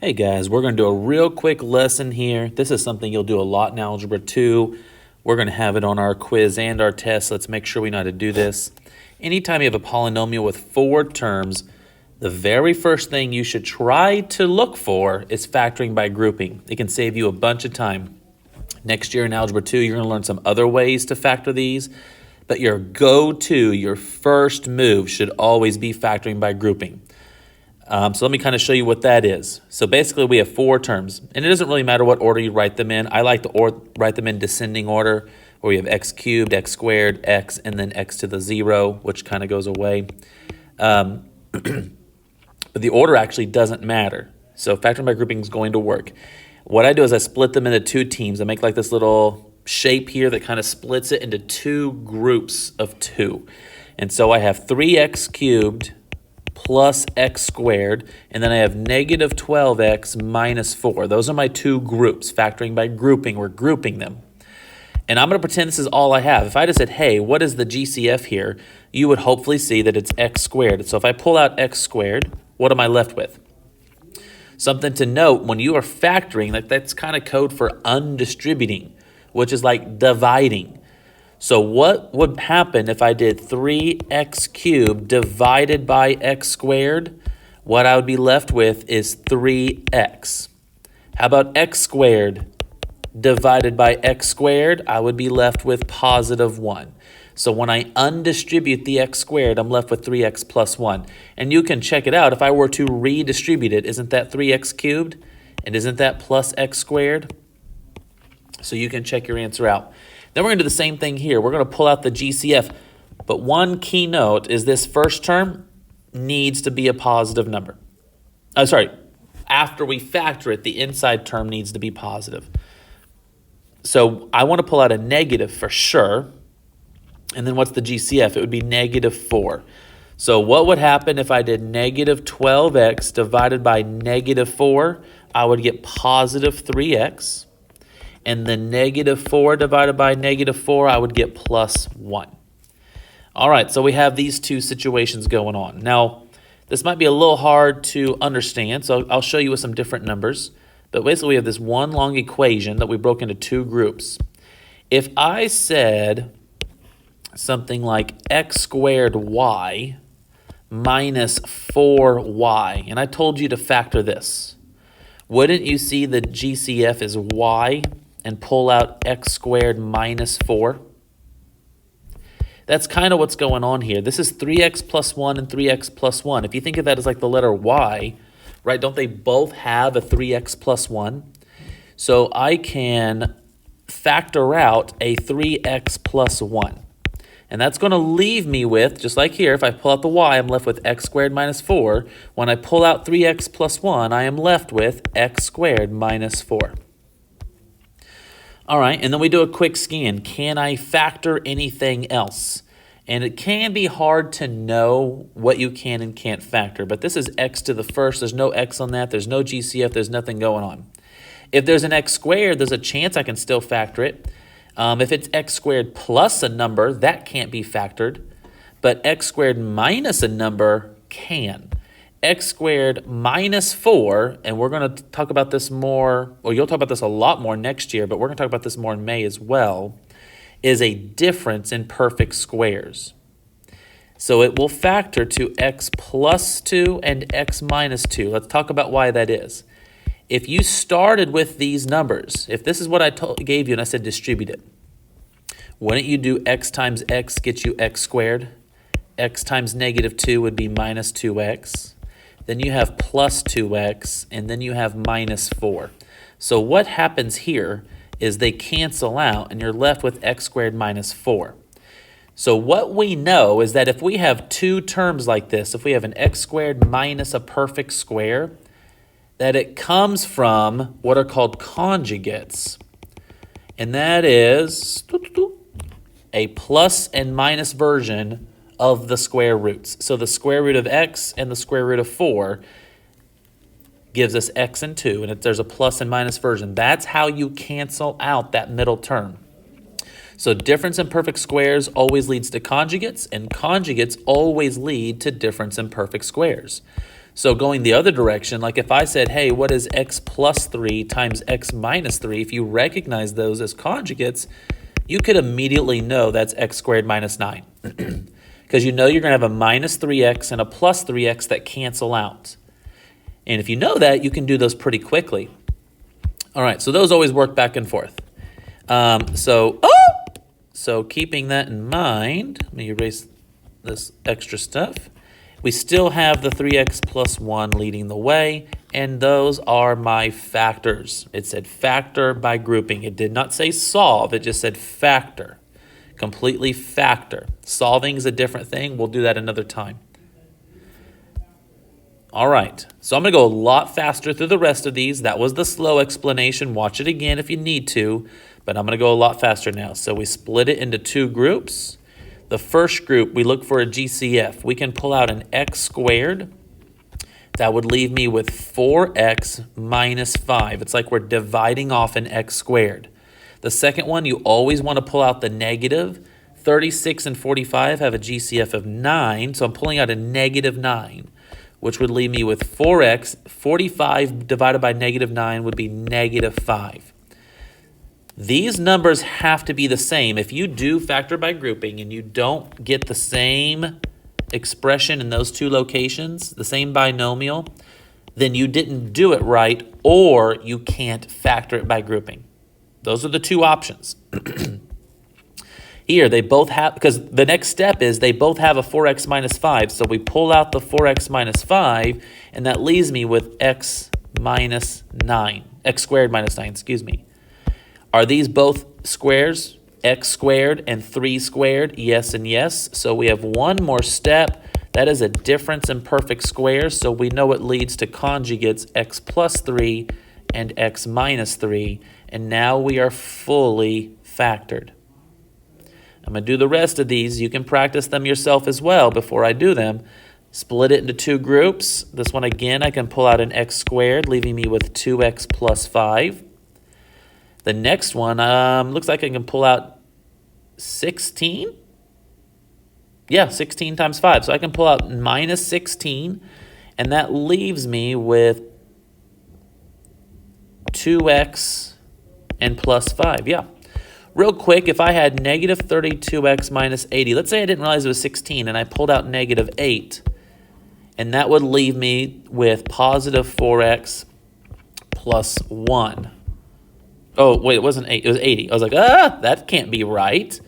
Hey guys, we're going to do a real quick lesson here. This is something you'll do a lot in Algebra 2. We're going to have it on our quiz and our test. Let's make sure we know how to do this. Anytime you have a polynomial with 4 terms, the very first thing you should try to look for is factoring by grouping. It can save you a bunch of time. Next year in Algebra 2, you're going to learn some other ways to factor these, but your go-to, your first move should always be factoring by grouping. So let me kind of show you what that is. So basically we have 4 terms, and it doesn't really matter what order you write them in. I like to write them in descending order, where we have x cubed, x squared, x, and then x to the 0, which kind of goes away. But the order actually doesn't matter. So factoring by grouping is going to work. What I do is I split them into 2 teams. I make like this little shape here that kind of splits it into 2 groups of 2. And so I have 3x cubed plus x squared, and then I have negative 12x minus 4. Those are my 2 groups. Factoring by grouping, we're grouping them. And I'm going to pretend this is all I have. If I just said, hey, what is the GCF here? You would hopefully see that it's x squared. So if I pull out x squared, what am I left with? Something to note, when you are factoring, that's kind of code for undistributing, which is like dividing. So what would happen if I did 3x cubed divided by x squared? What I would be left with is 3x. How about x squared divided by x squared? I would be left with positive 1. So when I undistribute the x squared, I'm left with 3x plus 1. And you can check it out. If I were to redistribute it, isn't that 3x cubed? And isn't that plus x squared? So you can check your answer out. Then we're going to do the same thing here. We're going to pull out the GCF. But one key note is this first term needs to be a positive number. After we factor it, the inside term needs to be positive. So I want to pull out a negative for sure. And then what's the GCF? It would be negative 4. So what would happen if I did negative 12x divided by negative 4? I would get positive 3x. And then negative 4 divided by negative 4, I would get plus 1. All right, so we have these 2 situations going on. Now, this might be a little hard to understand, so I'll show you with some different numbers. But basically, we have this one long equation that we broke into 2 groups. If I said something like x squared y minus 4y, and I told you to factor this, wouldn't you see the GCF is y and pull out x squared minus 4? That's kind of what's going on here. This is 3x plus 1 and 3x plus 1. If you think of that as like the letter y, right, don't they both have a 3x plus 1? So I can factor out a 3x plus 1. And that's going to leave me with, just like here, if I pull out the y, I'm left with x squared minus 4. When I pull out 3x plus 1, I am left with x squared minus 4. All right, and then we do a quick scan. Can I factor anything else? And it can be hard to know what you can and can't factor, but this is x to the first. There's no x on that. There's no GCF. There's nothing going on. If there's an x squared, there's a chance I can still factor it. If it's x squared plus a number, that can't be factored, but x squared minus a number can. X squared minus 4, and we're going to talk about this more, or you'll talk about this a lot more next year, but we're going to talk about this more in May as well, is a difference in perfect squares. So it will factor to x plus 2 and x minus 2. Let's talk about why that is. If you started with these numbers, if this is what I gave you and I said distribute it, wouldn't you do x times x get you x squared? X times negative 2 would be minus 2x. Then you have plus 2x, and then you have minus 4. So what happens here is they cancel out, and you're left with x squared minus 4. So what we know is that if we have 2 terms like this, if we have an x squared minus a perfect square, that it comes from what are called conjugates. And that is a plus and minus version of the square roots. So the square root of x and the square root of 4 gives us x and 2, and if there's a plus and minus version, that's how you cancel out that middle term. So difference in perfect squares always leads to conjugates, and conjugates always lead to difference in perfect squares. So going the other direction, like if I said, hey, what is x plus 3 times x minus 3? If you recognize those as conjugates, you could immediately know that's x squared minus 9. Because you know you're going to have a minus 3x and a plus 3x that cancel out. And if you know that, you can do those pretty quickly. All right, so those always work back and forth. So keeping that in mind, let me erase this extra stuff. We still have the 3x plus 1 leading the way, and those are my factors. It said factor by grouping. It did not say solve, it just said factor. Completely factor. Solving is a different thing. We'll do that another time. All right, so I'm going to go a lot faster through the rest of these. That was the slow explanation. Watch it again if you need to, but I'm going to go a lot faster now. So we split it into two groups. The first group, we look for a GCF. We can pull out an x squared. That would leave me with 4x minus 5. It's like we're dividing off an x squared. The second one, you always want to pull out the negative. 36 and 45 have a GCF of 9, so I'm pulling out a negative 9, which would leave me with 4x. 45 divided by negative 9 would be negative 5. These numbers have to be the same. If you do factor by grouping and you don't get the same expression in those two locations, the same binomial, then you didn't do it right, or you can't factor it by grouping. Those are the two options. Here, they both have, because the next step is they both have a 4x minus 5. So we pull out the 4x minus 5, and that leaves me with x minus 9. X squared minus 9, excuse me. Are these both squares? X squared and 3 squared? Yes and yes. So we have one more step. That is a difference in perfect squares. So we know it leads to conjugates x plus 3 and x minus 3. And now we are fully factored. I'm going to do the rest of these. You can practice them yourself as well before I do them. Split it into two groups. This one again, I can pull out an x squared, leaving me with 2x plus 5. The next one looks like I can pull out 16. Yeah, 16 times 5. So I can pull out minus 16, and that leaves me with 2x and plus 5. Yeah. Real quick, if I had negative 32x minus 80, let's say I didn't realize it was 16, and I pulled out negative 8, and that would leave me with positive 4x plus 1. Oh, wait, it wasn't 8. It was 80. I was like, that can't be right.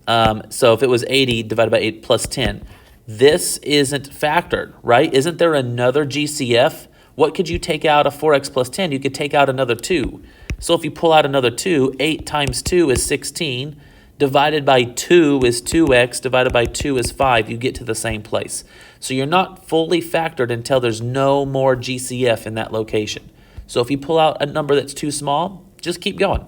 So if it was 80 divided by 8 plus 10, this isn't factored, right? Isn't there another GCF? What could you take out of 4x plus 10? You could take out another 2. So if you pull out another 2, 8 times 2 is 16. Divided by 2 is 2x. Divided by 2 is 5. You get to the same place. So you're not fully factored until there's no more GCF in that location. So if you pull out a number that's too small, just keep going.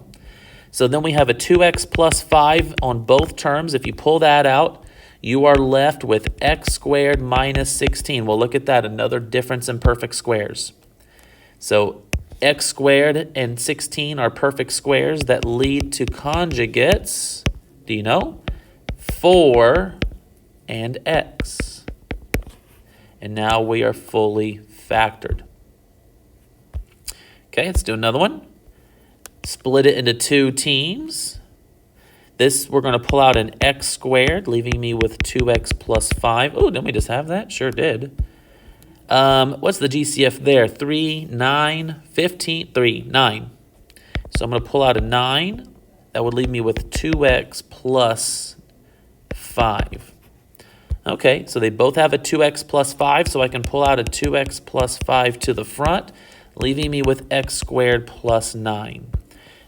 So then we have a 2x plus 5 on both terms. If you pull that out, you are left with x squared minus 16. Well, look at that, another difference in perfect squares. So x squared and 16 are perfect squares that lead to conjugates. Do you know? 4 and x. And now we are fully factored. Okay, let's do another one. Split it into two teams. This, we're going to pull out an x squared, leaving me with 2x plus 5. Oh, didn't we just have that? Sure did. What's the GCF there? 3, 9, 15, 3, 9. So I'm going to pull out a 9. That would leave me with 2x plus 5. Okay, so they both have a 2x plus 5, so I can pull out a 2x plus 5 to the front, leaving me with x squared plus 9.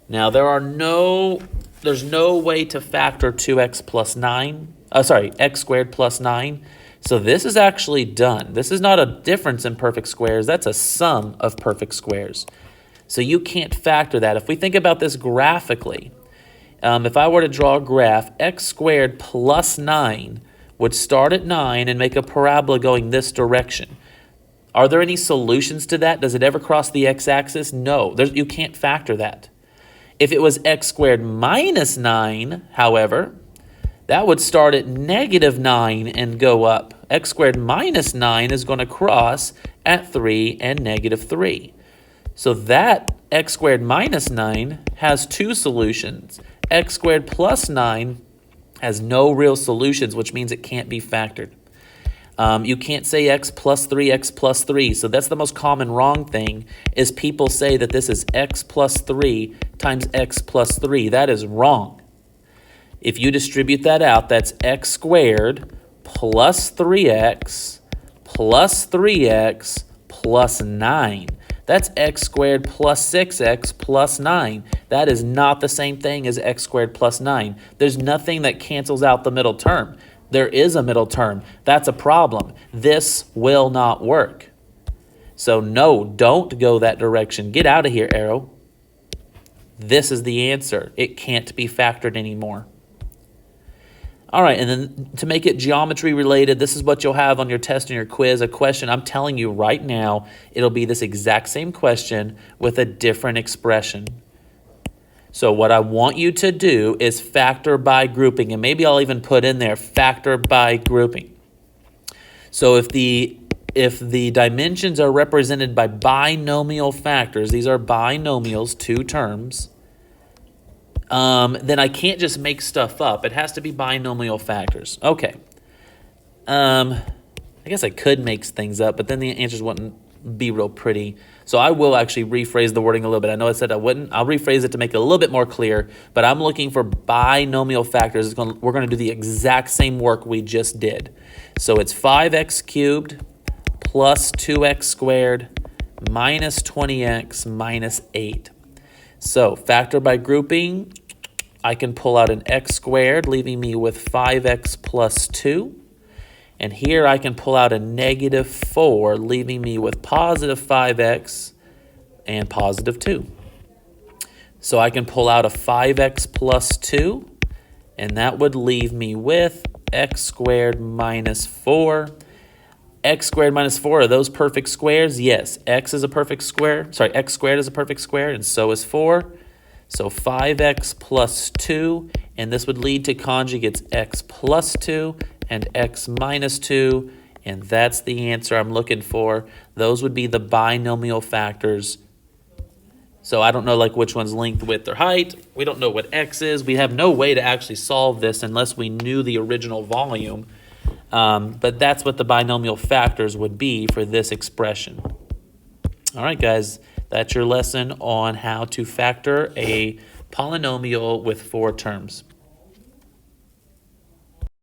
Now, there's no way to factor 2x plus 9. X squared plus 9. So this is actually done. This is not a difference in perfect squares. That's a sum of perfect squares. So you can't factor that. If we think about this graphically, if I were to draw a graph, x squared plus 9 would start at 9 and make a parabola going this direction. Are there any solutions to that? Does it ever cross the x-axis? No, you can't factor that. If it was x squared minus 9, however, that would start at negative 9 and go up x squared minus 9 is going to cross at 3 and negative 3. So that x squared minus 9 has two solutions. X squared plus 9 has no real solutions, which means it can't be factored. You can't say x plus 3, so that's the most common wrong thing, is people say that this is x plus 3 times x plus 3. That is wrong. If you distribute that out, that's x squared plus 3x plus 3x plus 9. That's x squared plus 6x plus 9. That is not the same thing as x squared plus 9. There's nothing that cancels out the middle term. There is a middle term. That's a problem. This will not work. So no, don't go that direction. Get out of here, Arrow. This is the answer. It can't be factored anymore. All right, and then to make it geometry related, this is what you'll have on your test and your quiz, a question. I'm telling you right now, it'll be this exact same question with a different expression. So what I want you to do is factor by grouping, and maybe I'll even put in there factor by grouping. So if the dimensions are represented by binomial factors, these are binomials, two terms, then I can't just make stuff up. It has to be binomial factors. Okay. I guess I could make things up, but then the answers wouldn't be real pretty. So I will actually rephrase the wording a little bit. I know I said I wouldn't. I'll rephrase it to make it a little bit more clear, but I'm looking for binomial factors. We're going to do the exact same work we just did. So it's 5x cubed plus 2x squared minus 20x minus 8. So factor by grouping, I can pull out an x squared, leaving me with 5x plus 2. And here I can pull out a negative 4, leaving me with positive 5x and positive 2. So I can pull out a 5x plus 2, and that would leave me with x squared minus 4. X squared minus 4, are those perfect squares? Yes, x is a perfect square. Sorry, x squared is a perfect square, and so is 4. So 5x plus 2, and this would lead to conjugates x plus 2 and x minus 2, and that's the answer I'm looking for. Those would be the binomial factors. So I don't know like which one's length, width, or height. We don't know what x is. We have no way to actually solve this unless we knew the original volume. But that's what the binomial factors would be for this expression. All right, guys, that's your lesson on how to factor a polynomial with 4 terms.